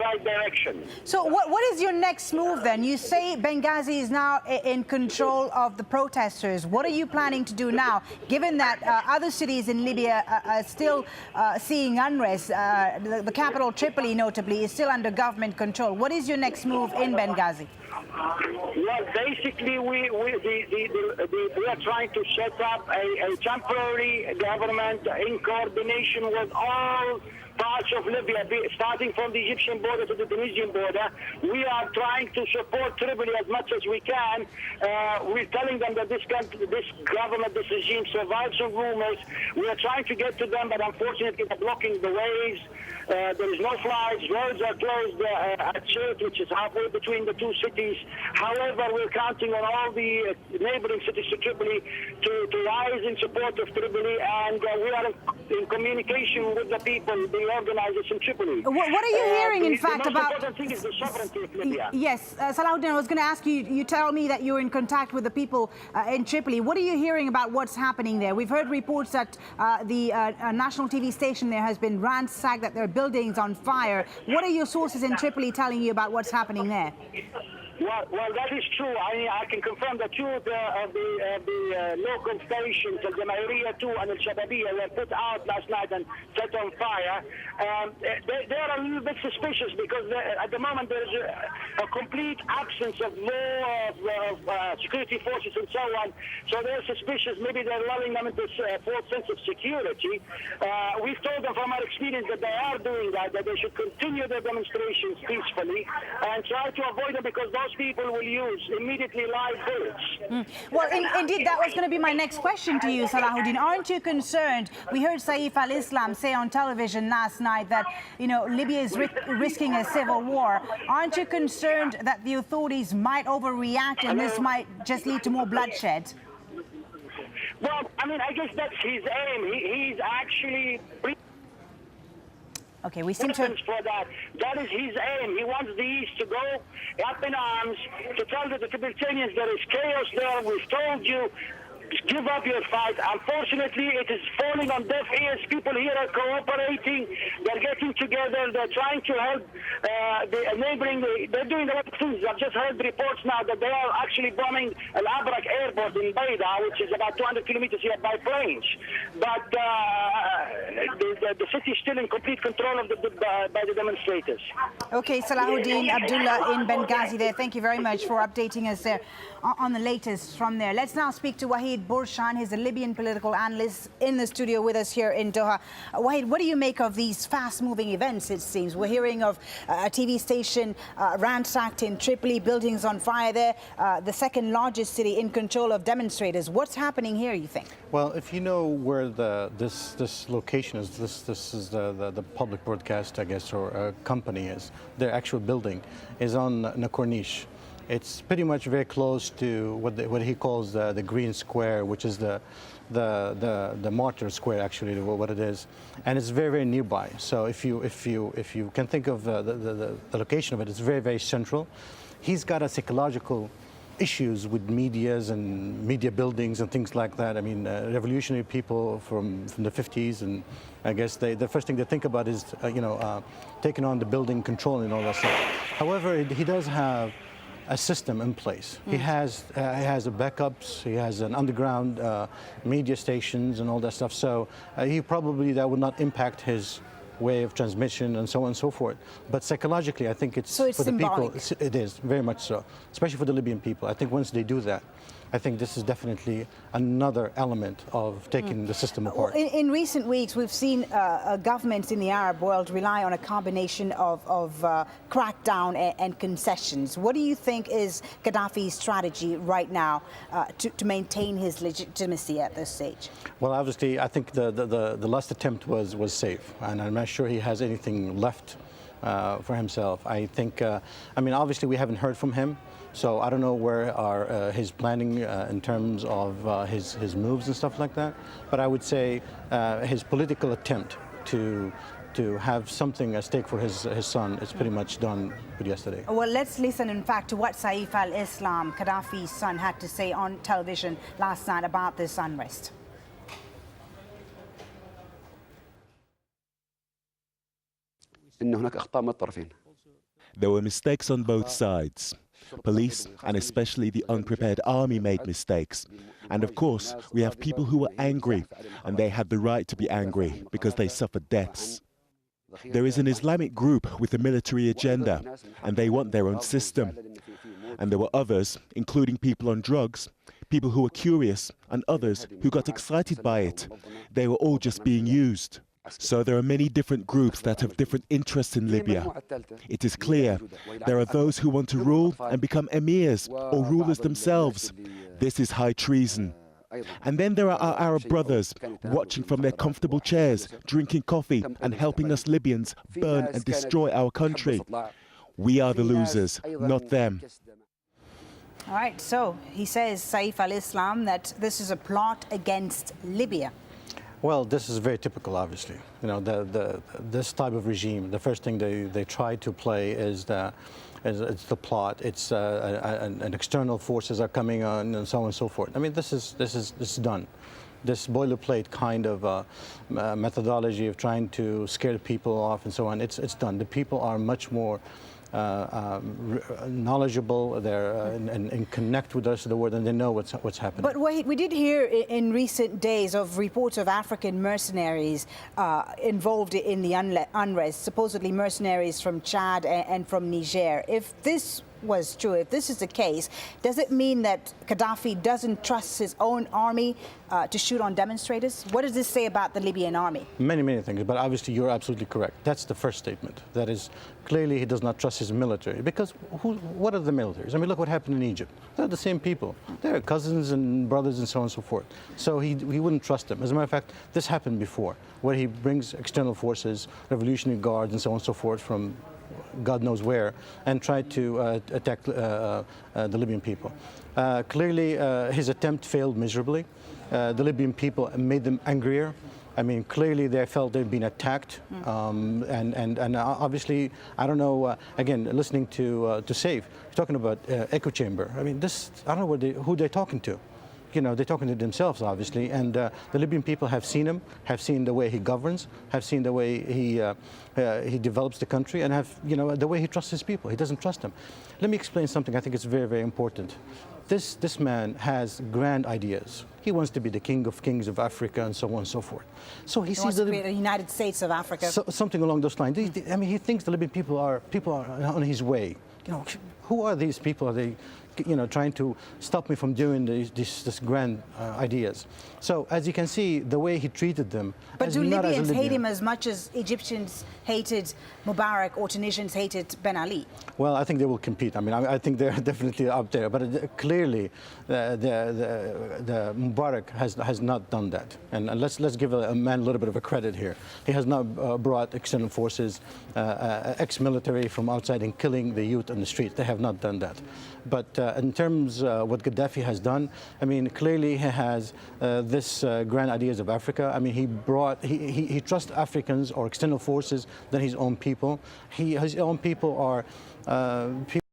right direction. So what is your next move then? You say Benghazi is now in control of the protesters. What are you planning to do now, given that other cities in Libya are still seeing unrest? The capital, Tripoli, notably, is still under government control. What is your next move in Benghazi? Well, basically, we are trying to set up a temporary government in coordination with all parts of Libya, starting from the Egyptian border to the Tunisian border. We are trying to support Tripoli as much as we can. We're telling them that this government, this regime survives on rumors. We are trying to get to them, but unfortunately they're blocking the ways. There is no flights. Roads are closed at Sirte, which is halfway between the two cities. However, we're counting on all the neighboring cities to Tripoli to rise in support of Tripoli, and we are in communication with the people, the organizers in Tripoli. What are you hearing, in fact, about... The most important thing is the sovereignty of Libya. Yes, Salahuddin, I was going to ask you, you tell me that you're in contact with the people in Tripoli. What are you hearing about what's happening there? We've heard reports that the national TV station there has been ransacked, that there are buildings on fire. What are your sources in Tripoli telling you about what's happening there? Well, that is true. I can confirm that two of the local stations, AlJazeera 2 and AlShababiyya, were put out last night and set on fire. They are a little bit suspicious because at the moment there is a complete absence of law, of security forces and so on. So they're suspicious. Maybe they're lulling them into a false sense of security. We've told them from our experience that they are doing that they should continue their demonstrations peacefully and try to avoid them, because those people will use immediately live bullets. Well, indeed, that was going to be my next question to you, Salahuddin. Aren't you concerned? We heard Saif al-Islam say on television last night that, you know, Libya is risking a civil war. Aren't you concerned that the authorities might overreact and this might just lead to more bloodshed? Well, I mean, I guess that's his aim. He's actually... Okay, we seem to... For that. That is his aim. He wants the East to go up in arms, to tell the Tripolitanians there is chaos there. We've told you, give up your fight. Unfortunately, it is falling on deaf ears. People here are cooperating. They're getting together. They're trying to help the neighboring. They're doing the right things. I've just heard reports now that they are actually bombing Al Abrak airport in Bayda, which is about 200 kilometers here by planes. But the city is still in complete control of by the demonstrators. Okay, Salahuddin Abdullah in Benghazi there. Thank you very much for updating us there on the latest from there. Let's now speak to Wahid Burshan. He's a Libyan political analyst in the studio with us here in Doha. Wahid, what do you make of these fast-moving events, it seems? We're hearing of a TV station ransacked in Tripoli, buildings on fire there, the second largest city in control of demonstrators. What's happening here, you think? Well, if you know where this location is, this is the public broadcast, I guess, or company is, their actual building is on Corniche. It's pretty much very close to what he calls the Green Square, which is the Martyr Square, actually, what it is, and it's very, very nearby. So if you can think of the location of it, it's very, very central. He's got a psychological issues with medias and media buildings and things like that. I mean, revolutionary people from the 50s, and I guess the first thing they think about is taking on the building control and all that stuff. However, he does have a system in place. He has backups. He has an underground media stations and all that stuff. So that would not impact his way of transmission and so on and so forth. But psychologically, I think it's for symbolic. The people. It is very much so, especially for the Libyan people. I think once they do that, I think this is definitely another element of taking the system apart. In recent weeks, we've seen governments in the Arab world rely on a combination of crackdown and concessions. What do you think is Gaddafi's strategy right now to maintain his legitimacy at this stage? Well, obviously, I think the last attempt was safe, and I'm not sure he has anything left for himself. I think, I mean, obviously, we haven't heard from him. So I don't know where are his planning in terms of his moves and stuff like that. But I would say his political attempt to have something at stake for his son is pretty much done with yesterday. Well, let's listen, in fact, to what Saif al-Islam, Gaddafi's son, had to say on television last night about this unrest. إن هناك أخطاء من الطرفين There were mistakes on both sides. Police, and especially the unprepared army, made mistakes. And of course, we have people who were angry, and they had the right to be angry because they suffered deaths. There is an Islamic group with a military agenda, and they want their own system. And there were others, including people on drugs, people who were curious, and others who got excited by it. They were all just being used. So there are many different groups that have different interests in Libya. It is clear there are those who want to rule and become emirs or rulers themselves. This is high treason. And then there are our Arab brothers, watching from their comfortable chairs, drinking coffee and helping us Libyans burn and destroy our country. We are the losers, not them. All right, so he says, Saif al-Islam, that this is a plot against Libya. Well, this is very typical, obviously. You know, this type of regime, the first thing they try to play is it's the plot. It's an external forces are coming on, and so on and so forth. I mean, this is done. This boilerplate kind of methodology of trying to scare people off and so on. It's done. The people are much more knowledgeable, and connect with the rest of the world, and they know what's happening. But we did hear in recent days of reports of African mercenaries involved in the unrest, supposedly mercenaries from Chad and from Niger. If this was true, if this is the case, does it mean that Gaddafi doesn't trust his own army to shoot on demonstrators? What does this say about the Libyan army? Many things, but obviously you're absolutely correct. That's the first statement. That is, clearly he does not trust his military, because what are the militaries? I mean, look what happened in Egypt. They're the same people. They're cousins and brothers and so on and so forth. So he wouldn't trust them. As a matter of fact, this happened before, where he brings external forces, Revolutionary Guards and so on and so forth from God knows where, and tried to attack the Libyan people. Clearly, his attempt failed miserably. The Libyan people made them angrier. I mean, clearly they felt they'd been attacked, and obviously, I don't know. Again, listening to Saif, talking about echo chamber. I mean, I don't know who they're talking to. You know, they're talking to themselves, obviously, and the Libyan people have seen him, have seen the way he governs, have seen the way he develops the country, and have, you know, the way he trusts his people. He doesn't trust them. Let me explain something I think it's very important. This man has grand ideas. He wants to be the king of kings of Africa and so on and so forth. So he sees wants to create a United States of Africa. Something along those lines. I mean, he thinks the Libyan people are on his way. You know, who are these people? Are they, you know, trying to stop me from doing these grand ideas? So as you can see, the way he treated them. But do Libyans hate him as much as Egyptians hated Mubarak or Tunisians hated Ben Ali? Well, I think they will compete. I mean, I think they're definitely up there. But clearly, the Mubarak has not done that. And let's give a man a little bit of a credit here. He has not brought external forces, ex-military from outside and killing the youth on the street. They have not done that. But in terms of what Gaddafi has done, I mean, clearly he has this grand ideas of Africa. I mean, he trusts Africans or external forces than his own people. His own people are people